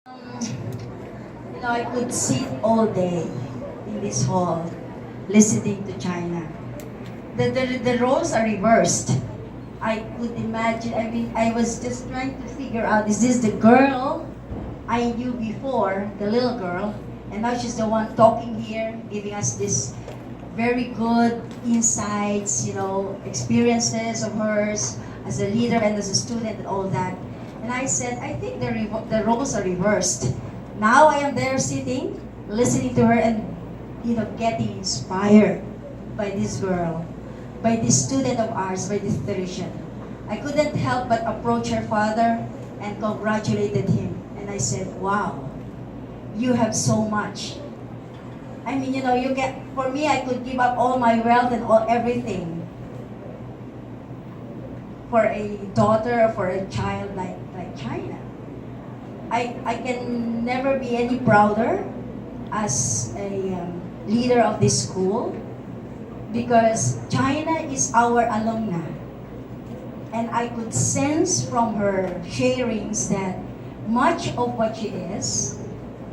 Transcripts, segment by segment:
I could sit all day in this hall listening to China. The roles are reversed. I could imagine, I was just trying to figure out, is this the girl I knew before, the little girl, and now she's the one talking here, giving us this very good insights, experiences of hers as a leader and as a student and all that. And I said, I think the roles are reversed. Now I am there sitting, listening to her and, getting inspired by this girl, by this student of ours, by this Theresa. I couldn't help but approach her father and congratulated him. And I said, wow, you have so much. For me, I could give up all my wealth and everything for a daughter or for a child like China. I can never be any prouder as a leader of this school because China is our alumna. And I could sense from her sharings that much of what she is,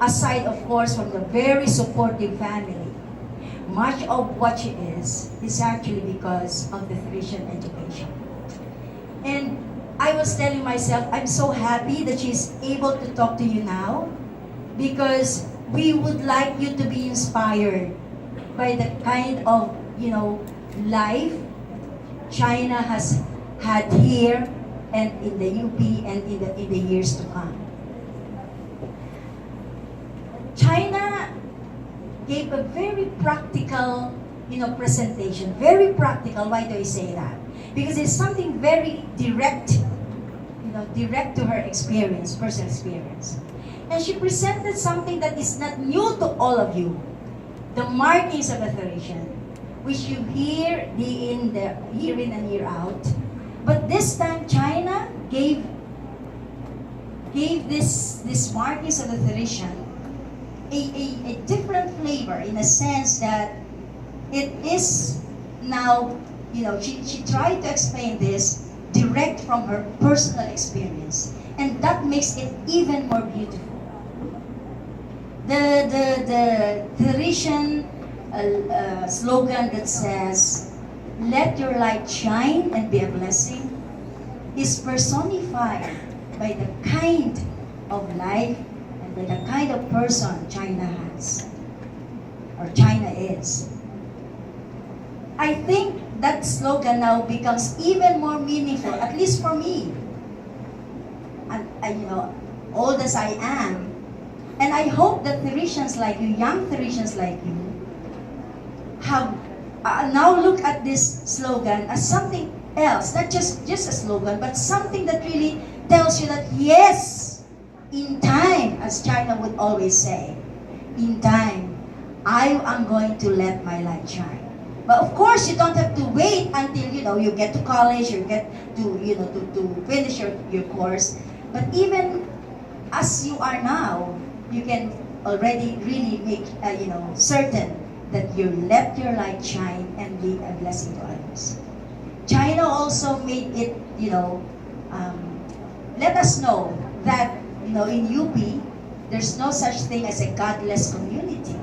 aside of course from the very supportive family, much of what she is actually because of the Theresian education. And I was telling myself, I'm so happy that she's able to talk to you now because we would like you to be inspired by the kind of, life China has had here and in the UP and in the years to come. China gave a very practical, presentation. Very practical. Why do I say that? Because it's something very direct, direct to her experience, personal experience. And she presented something that is not new to all of you. The markings of a Theresian, which you hear year in and year out. But this time, China gave this markings of the Theresian a different flavor in a sense that it is now, she tried to explain this direct from her personal experience. And that makes it even more beautiful. The Theresian slogan that says, "Let your light shine and be a blessing," is personified by the kind of life and by the kind of person China has, or China is. I think that slogan now becomes even more meaningful, at least for me. And old as I am, and I hope that Theresians like you, young Theresians like you, have now look at this slogan as something else, not just a slogan, but something that really tells you that yes, in time, as China would always say, in time, I am going to let my light shine. But of course, you don't have to wait until you get to college, you get to to finish your course. But even as you are now, you can already really make certain that you let your light shine and be a blessing to others. China also made it let us know that in UP there's no such thing as a godless community.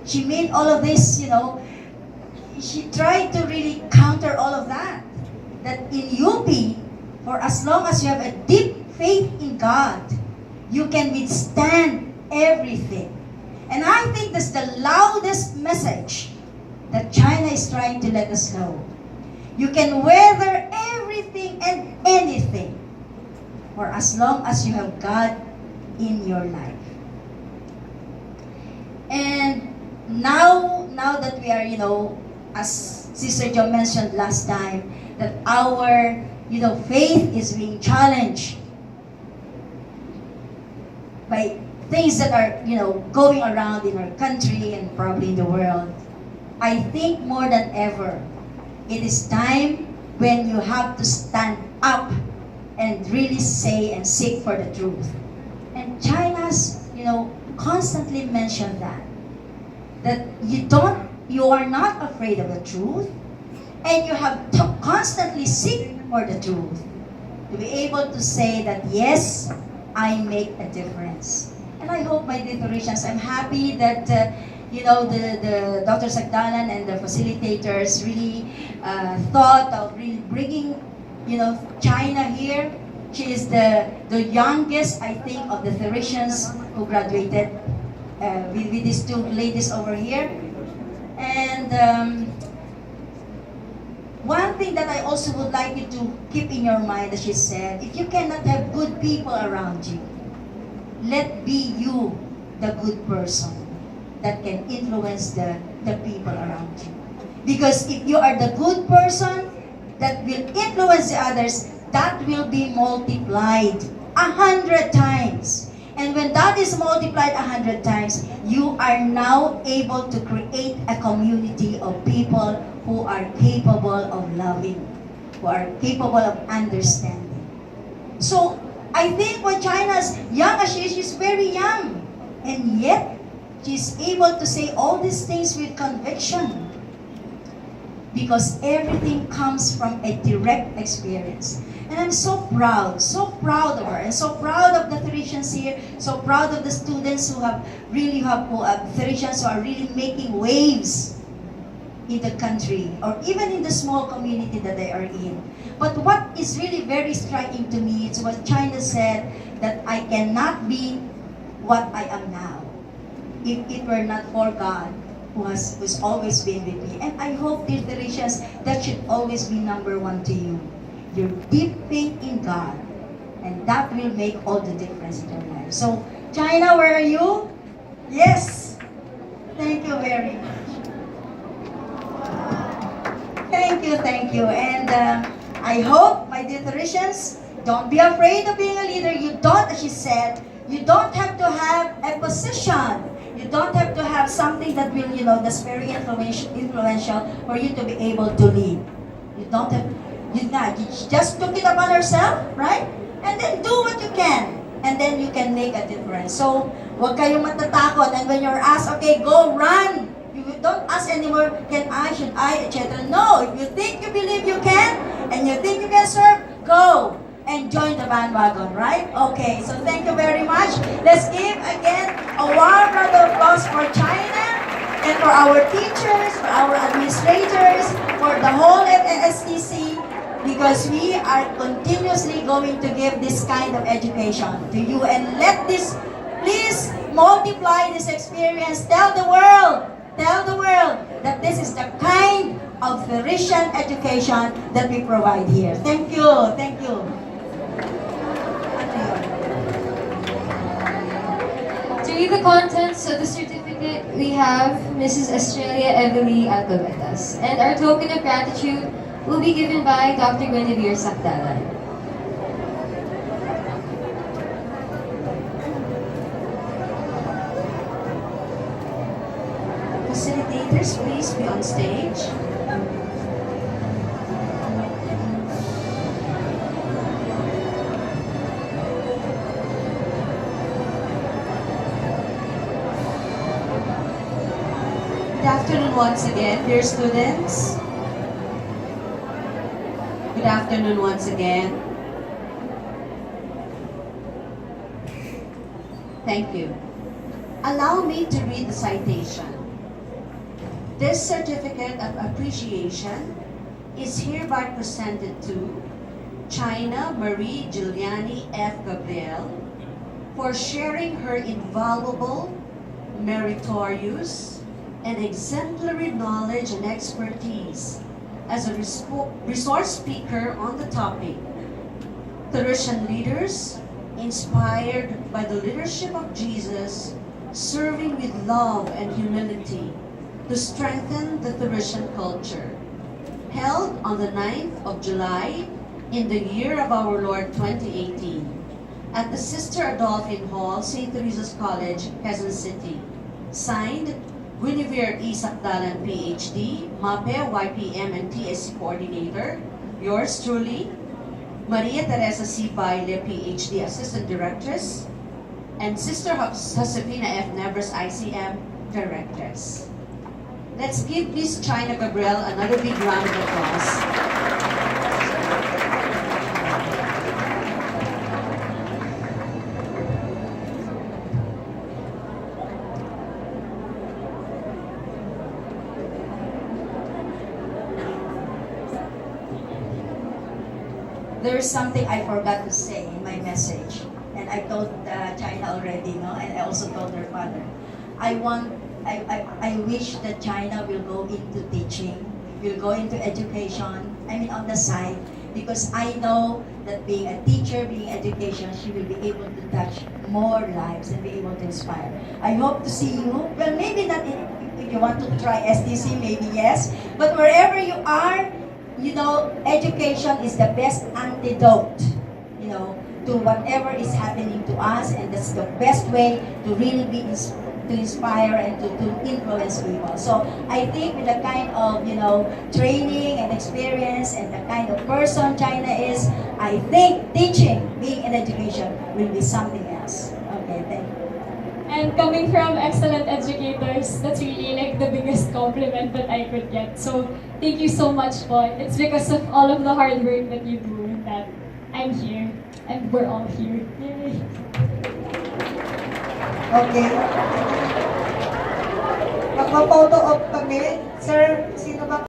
She made all of this, she tried to really counter all of that. That in UP, for as long as you have a deep faith in God, you can withstand everything. And I think that's the loudest message that China is trying to let us know. You can weather everything and anything for as long as you have God in your life. And now that we are, as Sister Jo mentioned last time, that our, faith is being challenged by things that are, going around in our country and probably in the world. I think more than ever, it is time when you have to stand up and really say and seek for the truth. And China's, constantly mentioned that you are not afraid of the truth, and you have to constantly seek for the truth to be able to say that yes, I make a difference. And I hope, my dear Theresians, I'm happy that the Dr. Sagdalan and the facilitators really thought of really bringing China here. She is the youngest, I think, of the Theresians who graduated with these two ladies over here. And one thing that I also would like you to keep in your mind, as she said, if you cannot have good people around you, let be you the good person that can influence the people around you. Because if you are the good person that will influence the others, that will be multiplied 100 times. And when that is multiplied 100 times, you are now able to create a community of people who are capable of loving, who are capable of understanding. So, I think when China's young as she is, she's very young. And yet, she's able to say all these things with conviction. Because everything comes from a direct experience. And I'm so proud of her, and so proud of the Theresians here, so proud of the students who Theresians who are really making waves in the country, or even in the small community that they are in. But what is really very striking to me is what China said, that I cannot be what I am now if it were not for God who's always been with me. And I hope, dear Theresians, that should always be number one to you. Your deep faith in God, and that will make all the difference in your life. So, China, where are you? Yes. Thank you very much. Thank you. And I hope, my dear Theresians, don't be afraid of being a leader. You don't, as she said, you don't have to have a position. You don't have to have something that will, that's very influential for you to be able to lead. You don't have. You just took it upon yourself, right? And then do what you can. And then you can make a difference. So, huwag kayong matatakot. And when you're asked, okay, go run. You don't ask anymore, can I, should I, etc. No, if you think you believe you can, and you think you can serve, go and join the bandwagon, right? Okay, so thank you very much. Let's give again a warm round of applause for China, and for our teachers, for our administrators, for the whole STC, because we are continuously going to give this kind of education to you, and let this, please multiply this experience. Tell the world that this is the kind of Theresian education that we provide here. Thank you. To read the contents of the certificate, we have Mrs. Australia Everly Alcobetas, and our token of gratitude will be given by Dr. Guinevere Sagdalan. Facilitators, please be on stage. Good afternoon once again, dear students. Good afternoon once again. Thank you. Allow me to read the citation. This certificate of appreciation is hereby presented to China Marie Giuliani F. Gabriel for sharing her invaluable, meritorious, and exemplary knowledge and expertise as a resource speaker on the topic, Theresian leaders inspired by the leadership of Jesus, serving with love and humility to strengthen the Theresian culture, held on the 9th of July in the year of our Lord 2018 at the Sister Adolphine Hall, St. Teresa's College, Quezon City. Signed, Guinevere E. Sagdalan, PhD, MAPE, YPM, and TSC Coordinator. Yours truly, Maria Teresa C. Bayle, PhD, Assistant Directress, and Sister Josefina F. Nevers, ICM, Directress. Let's give Miss China Gabriel another big round of applause. there's something I forgot to say in my message, and I told China already, no? And I also told their father. I wish that China will go into teaching, will go into education, I mean on the side, because I know that being a teacher, being education, she will be able to touch more lives and be able to inspire. I hope to see you, well maybe not if you want to try STC, maybe yes, but wherever you are, you know, education is the best antidote, you know, to whatever is happening to us, and that's the best way to really be to inspire and to influence people. So I think with the kind of, you know, training and experience and the kind of person China is, I think teaching, being in education, will be something else. Okay, thank you. And coming from excellent educators, that's really like the biggest compliment that I could get. So thank you so much po. It's because of all of the hard work that you do that I'm here and we're all here. Yay! Okay. Magpa-photo op kami. Sir, sino ba